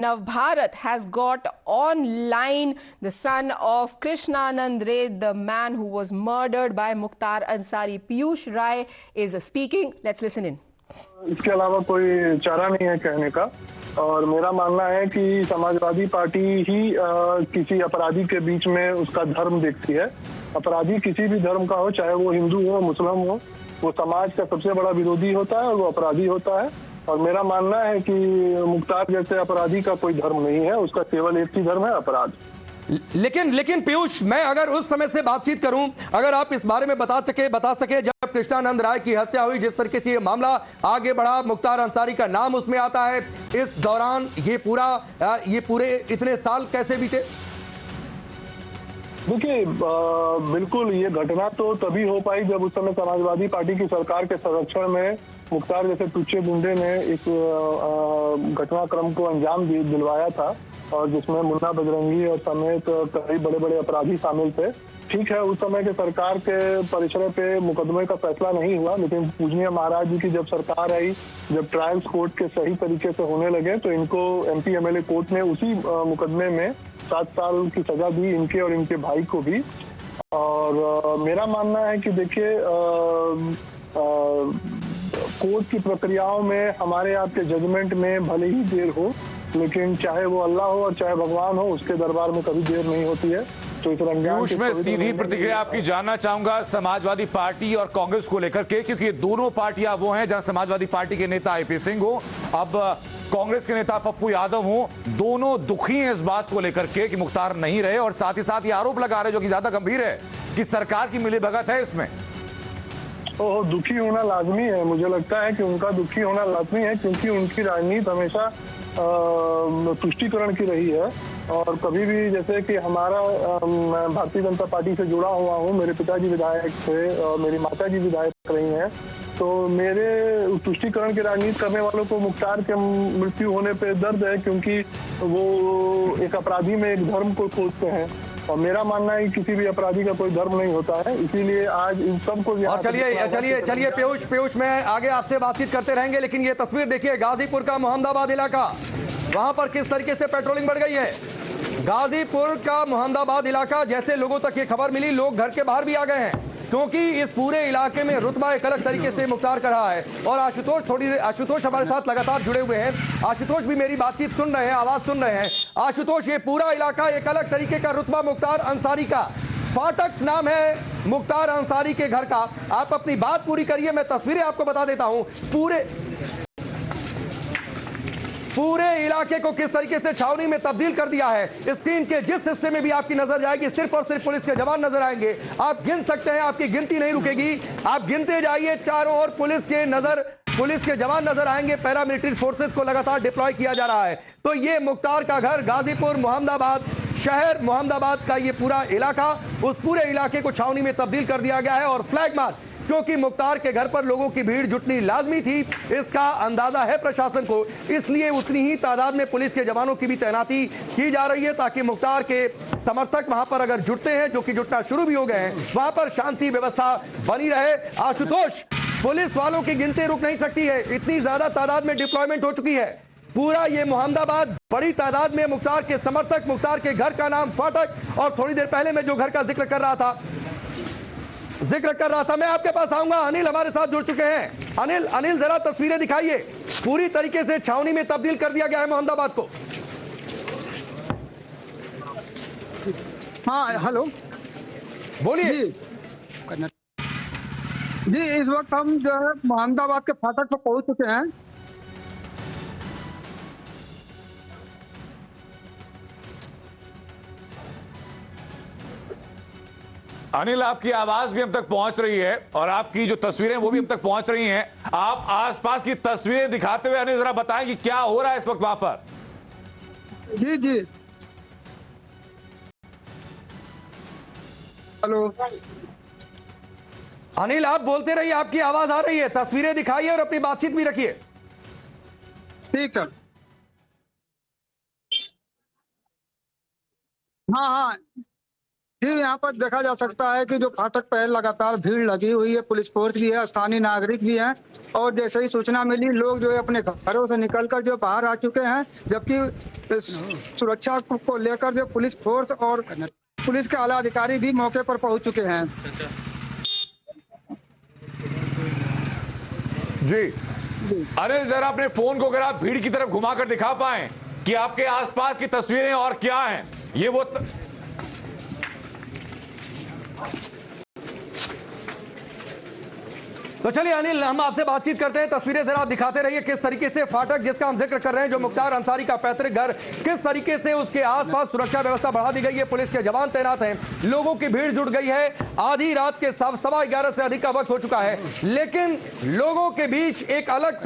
Navbharat has got online the son of Krishnanand Ray, the man who was murdered by Mukhtar Ansari. Piyush Rai is speaking. Let's listen in. इसके अलावा कोई चारा नहीं है कहने का। और मेरा मानना है कि समाजवादी पार्टी ही किसी अपराधी के बीच में उसका धर्म देखती है। अपराधी किसी भी धर्म का हो, चाहे वो हिंदू हो, मुस्लिम हो, वो समाज का सबसे बड़ा विरोधी होता है और वो अपराधी होता है। और मेरा मानना है कि मुख्तार जैसे अपराधी का कोई धर्म नहीं है, उसका केवल एक ही धर्म है, अपराध। लेकिन पीयूष, मैं अगर उस समय से बातचीत करूं, अगर आप इस बारे में बता सके जब कृष्णानंद राय की हत्या हुई, जिस तरीके से ये मामला आगे बढ़ा, मुख्तार अंसारी का नाम उसमें आता है, इस दौरान ये पूरे इतने साल कैसे बीते? देखिए, बिल्कुल ये घटना तो तभी हो पाई जब उस समय समाजवादी पार्टी की सरकार के संरक्षण में मुख्तार जैसे टुच्चे गुंडे ने इस घटनाक्रम को अंजाम दिलवाया था, और जिसमें मुन्ना बजरंगी और समेत कई बड़े बड़े अपराधी शामिल थे। ठीक है, उस समय के सरकार के परिसर पे मुकदमे का फैसला नहीं हुआ, लेकिन पूजनीय महाराज जी की जब सरकार आई, जब ट्रायल्स कोर्ट के सही तरीके से होने लगे, तो इनको MP MLA कोर्ट ने उसी मुकदमे में 7 साल की सजा दी, इनके और इनके भाई को भी। और मेरा मानना है कि देखिए, कोर्ट की प्रक्रियाओं में, हमारे आपके जजमेंट में भले ही देर हो, लेकिन चाहे वो अल्लाह हो और चाहे भगवान हो, उसके दरबार में कभी देर नहीं होती है। तो इस रंजान में सीधी प्रतिक्रिया आपकी जानना चाहूंगा समाजवादी पार्टी और कांग्रेस को लेकर के, क्योंकि ये दोनों पार्टियां वो हैं जहां समाजवादी पार्टी के नेता IP सिंह हो, अब कांग्रेस के नेता पप्पू यादव हो, दोनों दुखी हैं इस बात को लेकर के कि मुख्तार नहीं रहे, और साथ ही साथ ये आरोप लगा रहे जो कि ज्यादा गंभीर है कि सरकार की मिलीभगत है इसमें। तो दुखी होना लाजमी है, मुझे लगता है कि उनका दुखी होना लाजमी है, क्योंकि उनकी राजनीति हमेशा तुष्टीकरण की रही है। और कभी भी, जैसे कि मैं भारतीय जनता पार्टी से जुड़ा हुआ हूँ, मेरे पिताजी विधायक थे और मेरी माताजी विधायक रही हैं, तो मेरे तुष्टीकरण की राजनीति करने वालों को मुख्तार के मृत्यु होने पे दर्द है, क्योंकि वो एक अपराधी में एक धर्म को खोजते हैं। और मेरा मानना है कि किसी भी अपराधी का कोई धर्म नहीं होता है, इसीलिए आज इन सबको। और चलिए पीयूष, मैं आगे आपसे बातचीत करते रहेंगे, लेकिन ये तस्वीर देखिए गाजीपुर का मोहम्मदाबाद इलाका, वहां पर किस तरीके से पेट्रोलिंग बढ़ गई है। गाजीपुर का मोहम्मदाबाद इलाका, जैसे लोगों तक ये खबर मिली, लोग घर के बाहर भी आ गए हैं, क्योंकि इस पूरे इलाके में रुतबा एक अलग तरीके से मुख्तार कर रहा है। और आशुतोष हमारे साथ लगातार जुड़े हुए हैं। आशुतोष भी मेरी बातचीत सुन रहे हैं, आवाज सुन रहे हैं। आशुतोष, ये पूरा इलाका एक अलग तरीके का रुतबा मुख्तार अंसारी का, फाटक नाम है मुख्तार अंसारी के घर का। आप अपनी बात पूरी करिए, मैं तस्वीरें आपको बता देता हूं। पूरे इलाके को किस तरीके से छावनी में तब्दील कर दिया है। स्क्रीन के जिस हिस्से में भी आपकी नजर जाएगी, सिर्फ और सिर्फ पुलिस के जवान नजर आएंगे। आप गिन सकते हैं, आपकी गिनती नहीं रुकेगी, आप गिनते जाइए। चारों ओर पुलिस के जवान नजर आएंगे। पैरामिलिट्री फोर्सेस को लगातार डिप्लॉय किया जा रहा है। तो ये मुख्तार का घर, गाजीपुर मोहम्मदाबाद शहर, मोहम्मदाबाद का ये पूरा इलाका, उस पूरे इलाके को छावनी में तब्दील कर दिया गया है। और फ्लैग मार्च, क्योंकि मुख्तार के घर पर लोगों की भीड़ जुटनी लाजमी थी, इसका अंदाजा है प्रशासन को, इसलिए उतनी ही तादाद में पुलिस के जवानों की भी तैनाती की जा रही है, ताकि मुख्तार के समर्थक वहां पर अगर जुटते हैं, जो कि जुटना शुरू भी हो गए हैं, वहां पर शांति व्यवस्था बनी रहे। आशुतोष, पुलिस वालों की गिनती रुक नहीं सकती है, इतनी ज्यादा तादाद में डिप्लॉयमेंट हो चुकी है। पूरा ये मोहम्मदाबाद बड़ी तादाद में मुख्तार के समर्थक, मुख्तार के घर का नाम फाटक, और थोड़ी देर पहले मैं जो घर का जिक्र कर रहा था, मैं आपके पास आऊंगा। अनिल हमारे साथ जुड़ चुके हैं। अनिल जरा तस्वीरें दिखाइए। पूरी तरीके से छावनी में तब्दील कर दिया गया है मोहम्मदाबाद को। हाँ, हेलो, बोलिए जी। इस वक्त हम जो है मोहम्मदाबाद के फाटक पर पहुंच चुके हैं। अनिल, आपकी आवाज भी हम तक पहुंच रही है और आपकी जो तस्वीरें वो भी हम तक पहुंच रही हैं। आप आसपास की तस्वीरें दिखाते हुए अनिल जरा बताएं कि क्या हो रहा है इस वक्त वहां पर। जी, हेलो अनिल, आप बोलते रहिए, आपकी आवाज आ रही है। तस्वीरें दिखाइए और अपनी बातचीत भी रखिए। ठीक है। हाँ, जी, यहाँ पर देखा जा सकता है कि जो फाटक पर लगातार भीड़ लगी हुई है, पुलिस फोर्स भी है, स्थानीय नागरिक भी हैं और जैसे ही सूचना मिली लोग जो है अपने घरों से निकलकर जो बाहर आ चुके हैं, जबकि सुरक्षा को लेकर जो पुलिस फोर्स और पुलिस के आला अधिकारी भी मौके पर पहुंच चुके हैं। जी अरे जरा अपने फोन को अगर आप भीड़ की तरफ घुमाकर दिखा पाएं कि आपके आसपास की तस्वीरें और क्या हैं, ये वो तो चलिए अनिल, हम आपसे बातचीत करते हैं। तस्वीरें जरा दिखाते रहिए किस तरीके से फाटक जिसका हम जिक्र कर रहे हैं, जो मुख्तार अंसारी का पैतृक घर, किस तरीके से उसके आसपास सुरक्षा व्यवस्था बढ़ा दी गई है, पुलिस के जवान तैनात हैं, लोगों की भीड़ जुट गई है। आधी रात के 11:15 से अधिक का वक्त हो चुका है, लेकिन लोगों के बीच एक अलग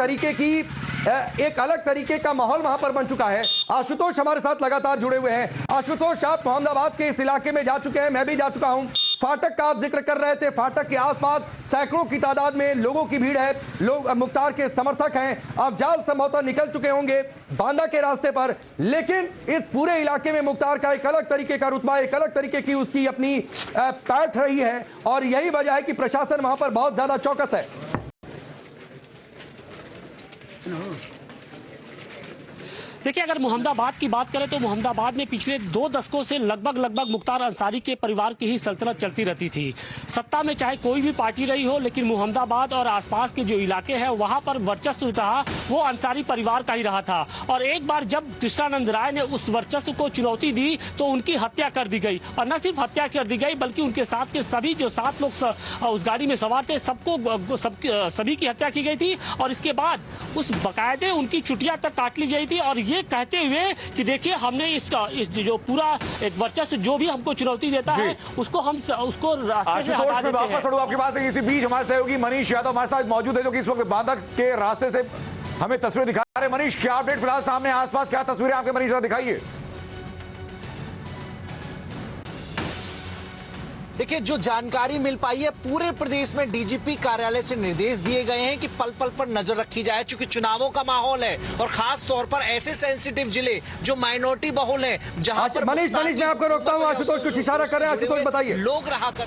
तरीके का माहौल वहां पर बन चुका है। आशुतोष हमारे साथ लगातार जुड़े हुए हैं। आशुतोष, आप मोहम्मदाबाद के इस इलाके में जा चुके हैं, मैं भी जा चुका हूं। फाटक का आप जिक्र कर रहे थे, फाटक के आसपास सैकड़ों की तादाद में लोगों की भीड़ है, लोग मुख्तार के समर्थक हैं। आप जाल संभवतः निकल चुके होंगे बांदा के रास्ते पर, लेकिन इस पूरे इलाके में मुख्तार का एक अलग तरीके का रुतबा, एक अलग तरीके की उसकी अपनी पैठ रही है और यही वजह है कि प्रशासन वहां पर बहुत ज्यादा चौकस है। देखिए, अगर मोहम्मदाबाद की बात करें तो मोहम्मदाबाद में पिछले 2 दशकों से लगभग मुख्तार अंसारी के परिवार की ही सल्तनत चलती रहती थी। सत्ता में चाहे कोई भी पार्टी रही हो, लेकिन मोहम्मदाबाद और आसपास के जो इलाके हैं वहां पर वर्चस्व रहा वो अंसारी परिवार का ही रहा था। और एक बार जब कृष्णानंद राय ने उस वर्चस्व को चुनौती दी तो उनकी हत्या कर दी गई, और न सिर्फ हत्या कर दी गई बल्कि उनके साथ के सभी जो 7 लोग उस गाड़ी में सवार थे सभी की हत्या की गई थी। और इसके बाद उस बकायदे उनकी चुटिया तक काट ली गई थी, और ये कहते हुए कि देखिए हमने इसका जो पूरा एक वर्चस्व जो भी हमको चुनौती देता है उसको हम उसको रास्ते से हटा देते हैं। वापस आपके पास इसी बीच हमारे सहयोगी मनीष यादव हमारे साथ मौजूद है, जो कि इस वक्त बांदा के रास्ते से हमें तस्वीरें दिखा रहे हैं। मनीष, क्या अपडेट फिलहाल सामने, आसपास क्या तस्वीरें आपके? मनीष दिखाइए। देखिए, जो जानकारी मिल पाई है, पूरे प्रदेश में डीजीपी कार्यालय से निर्देश दिए गए हैं कि पल पल पर नजर रखी जाए, क्योंकि चुनावों का माहौल है और खास तौर पर ऐसे सेंसिटिव जिले जो माइनॉरिटी बहुल हैं, जहां पर मनीष मैं आपको रोकता हूं। आशुतोष कुछ इशारा कर रहे हैं, आशुतोष बताइए। लोग रहा कर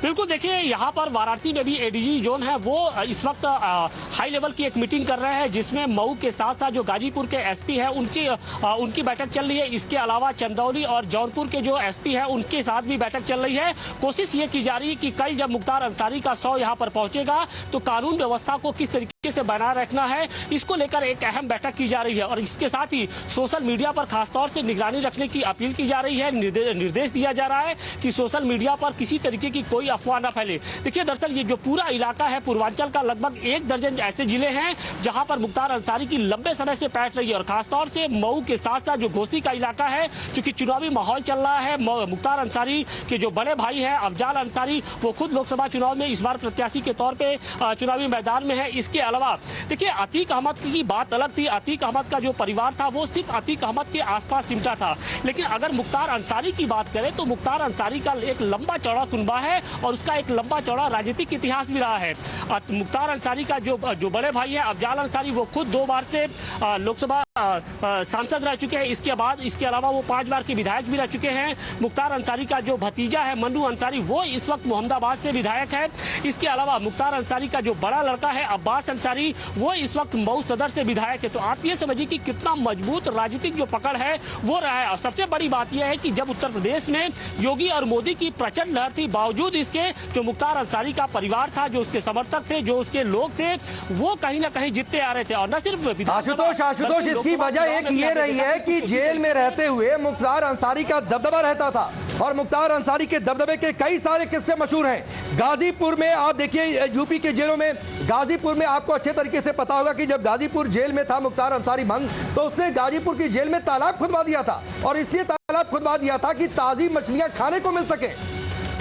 बिल्कुल, देखिए यहाँ पर वाराणसी में भी एडीजी जोन है वो इस वक्त हाई लेवल की एक मीटिंग कर रहे हैं, जिसमें मऊ के साथ साथ जो गाजीपुर के एसपी है उनकी बैठक चल रही है। इसके अलावा चंदौली और जौनपुर के जो एसपी है उनके साथ भी बैठक चल रही है। कोशिश ये की जा रही है कि कल जब मुख्तार अंसारी का 100 यहाँ पर पहुंचेगा तो कानून व्यवस्था को किस तरीके से बनाए रखना है, इसको लेकर एक अहम बैठक की जा रही है। और इसके साथ ही सोशल मीडिया पर खासतौर से निगरानी रखने की अपील की जा रही है। निर्देश दिया जा रहा है कि सोशल मीडिया पर किसी तरीके की कोई अफवाह न फैले। देखिए, दरअसल ये जो पूरा इलाका है पूर्वांचल का, लगभग 1 दर्जन ऐसे जिले हैं जहां पर मुख्तार अंसारी की लंबे समय से पैठ रही है। और खासतौर से मऊ के साथ साथ जो घोसी का इलाका है, चूंकि चुनावी माहौल चल रहा है, मुख्तार अंसारी के जो बड़े भाई है अफजाल अंसारी, वो खुद लोकसभा चुनाव में इस बार प्रत्याशी के तौर पर चुनावी मैदान में है। इसके अलावा देखिए, अतीक अहमद की बात अलग थी। अतीक अहमद का जो परिवार था वो सिर्फ अतीक अहमद के आसपास सिमटा था, लेकिन अगर मुख्तार अंसारी की बात करें तो मुख्तार अंसारी का एक लंबा चौड़ा कुनबा है और उसका एक लंबा चौड़ा राजनीतिक इतिहास भी रहा है। मुख्तार अंसारी का जो बड़े भाई है अफजाल अंसारी, वो खुद 2 बार से लोकसभा सांसद रह चुके हैं। इसके अलावा वो 5 बार के विधायक भी रह चुके हैं। मुख्तार अंसारी का जो भतीजा है मन्नू अंसारी, वो इस वक्त मोहम्मदाबाद से विधायक है। इसके अलावा मुख्तार अंसारी का जो बड़ा लड़का है अब्बास अंसारी, वो इस वक्त मऊ सदर से विधायक है। तो आप ये समझिए कि कितना मजबूत राजनीतिक जो पकड़ है वो रहा है। और सबसे बड़ी बात यह है कि जब उत्तर प्रदेश में योगी और मोदी की प्रचंड लहर थी, बावजूद इसके जो मुख्तार अंसारी का परिवार था, जो उसके समर्थक थे, जो उसके लोग थे, वो कहीं ना कहीं जीतते आ रहे थे। और न सिर्फ आशुतोष इसकी वजह एक ये रही है कि जेल में रहते हुए मुख्तार अंसारी का दबदबा रहता था, और मुख्तार अंसारी के दबदबे के कई सारे किस्से मशहूर हैं। गाजीपुर में आप देखिए, यूपी के जेलों में, गाजीपुर में आपको अच्छे तरीके से पता होगा कि जब गाजीपुर जेल में था मुख्तार अंसारी भंग, तो उसने गाजीपुर की जेल में तालाब खुदवा दिया था, और इसलिए तालाब खुदवा दिया था कि ताजी मछलियां खाने को मिल सके।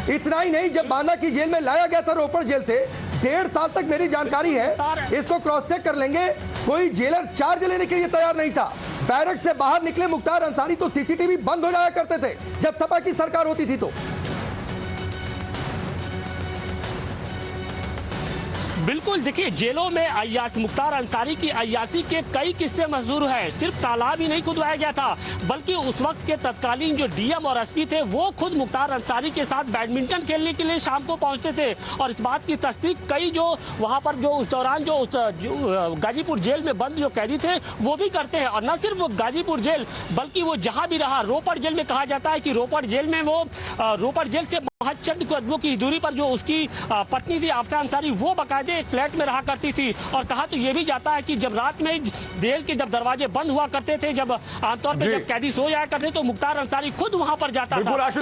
इतना ही नहीं, जब बांदा की जेल में लाया गया था रोपड़ जेल से, 1.5 साल तक मेरी जानकारी है, इसको क्रॉस चेक कर लेंगे, कोई जेलर चार्ज लेने के लिए तैयार नहीं था। बैरक से बाहर निकले मुख्तार अंसारी तो सीसीटीवी बंद हो जाया करते थे जब सपा की सरकार होती थी। तो बिल्कुल, देखिए जेलों में मुख्तार अंसारी की अय्यासी के कई किस्से मशहूर हैं। सिर्फ तालाब ही नहीं खुदवाया गया था, बल्कि उस वक्त के तत्कालीन जो डीएम और एसपी थे वो खुद मुख्तार अंसारी के साथ बैडमिंटन खेलने के लिए शाम को पहुंचते थे। और इस बात की तस्दीक कई जो वहां पर जो उस दौरान जो गाजीपुर जेल में बंद जो कैदी थे वो भी करते हैं। और न सिर्फ गाजीपुर जेल बल्कि वो जहां भी रहा, रोपड़ जेल में कहा जाता है कि रोपड़ जेल में वो रोपड़ जेल से महज चंद कदमों की दूरी पर जो उसकी पत्नी थी आफता अंसारी वो बाकायदे एक फ्लैट में रहा करती थी। और कहा तो ये भी जाता है कि जब रात में जेल के जब दरवाजे बंद हुआ करते थे, जब आमतौर पर जब कैदी सो जाया करते तो मुख्तार अंसारी खुद वहां पर जाता था।